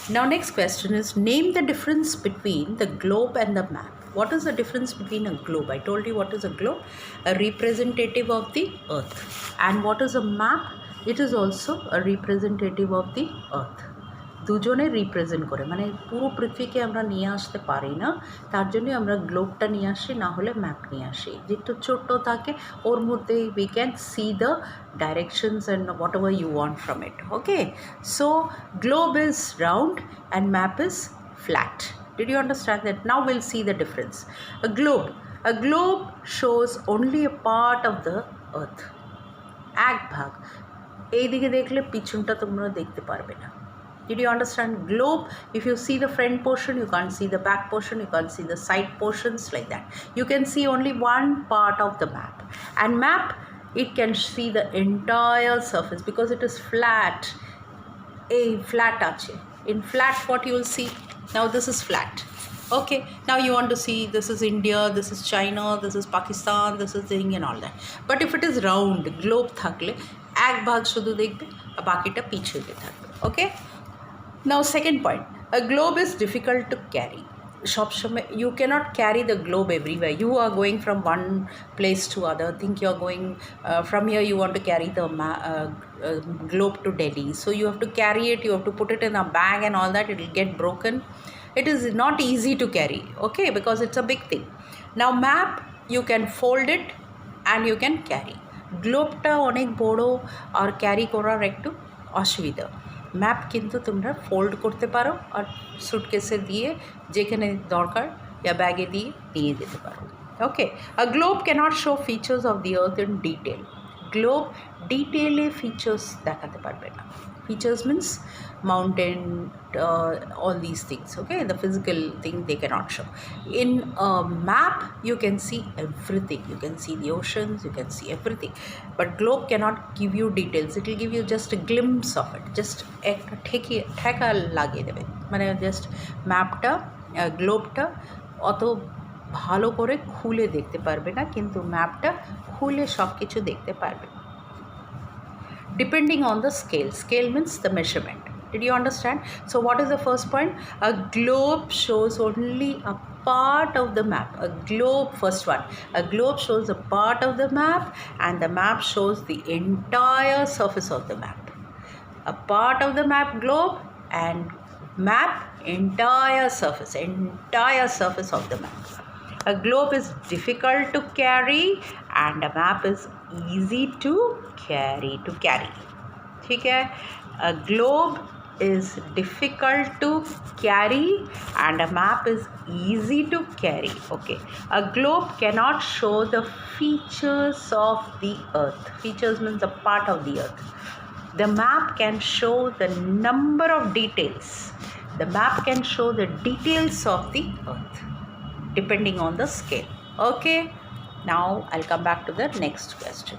Now next question is, name the difference between the globe and the map. What is the difference between a globe? I told you what is a globe, a representative of the earth. And what is a map? It is also a representative of the earth. দুজনে represent করে, মানে পুরো পৃথিবীকে আমরা নিয়ে আসতে পারি না, তার জন্যই আমরা গ্লোবটা নিয়ে আসি, না হলে ম্যাপ নিয়ে আসি, যেটা ছোট্ট থাকে ওর মধ্যে we can see the directions and whatever you want from it. Okay, so globe is round and map is flat. Did you understand that? Now we'll see the difference. A globe shows only a part of the earth, এক ভাগ, এইদিকে দেখলে পিছনটা তোমরা দেখতে পারবে না. Did you understand? Globe, if you see the front portion, you can't see the back portion, you can't see the side portions, like that. You can see only one part of the map. And map, it can see the entire surface because it is flat. A flat ache. In flat, what you will see? Now this is flat. Okay, now you want to see this is India, this is China, this is Pakistan, this is the thing and all that. But if it is round, globe থাকলে এক ভাগ শুধু দেখবে আর বাকিটা পিছনে থাকবে. Okay? Now second point, a globe is difficult to carry. You cannot carry the globe everywhere. You are going from one place to other. Think you are going from here, you want to carry the globe to Delhi. So you have to carry it, you have to put it in a bag and all that. It will get broken. It is not easy to carry, okay, because it's a big thing. Now map, you can fold it and you can carry. Globe ta onek bodo or carry korar ekটু অসুবিধা. Map কিন্তু তোমরা fold করতে পারো আর সুটকেসে দিয়ে যেখানে দরকার या ব্যাগে দিয়ে নিয়ে যেতে পারো. Okay, a globe cannot show features of the earth in detail. Globe ডিটেলে ফিচার্স দেখাতে পারবে না. Features means mountain, all these things, okay, the physical thing they cannot show. In a map you can see everything, you can see the oceans, you can see everything, but globe cannot give you details. It will give you just a glimpse of it, just একটা ঠেকা লাগিয়ে দেবে, মানে just ম্যাপটা গ্লোবটা অত ভালো করে খুলে দেখতে পারবে না, কিন্তু ম্যাপটা খুলে সব কিছু দেখতে পারবে. Depending on the scale. Scale means the measurement. Did you understand? So what is the first point? A globe shows only a part of the map. A globe, first one. A globe shows a part of the map and the map shows the entire surface of the map. A part of the map, globe, and map, entire surface of the map. A globe is difficult to carry and a map is easy to carry. ठीक है? A globe is difficult to carry and a map is easy to carry. Okay. A globe cannot show the features of the earth. Features means the part of the earth. The map can show the number of details. The map can show the details of the earth depending on the scale. Okay. Now I'll come back to the next question.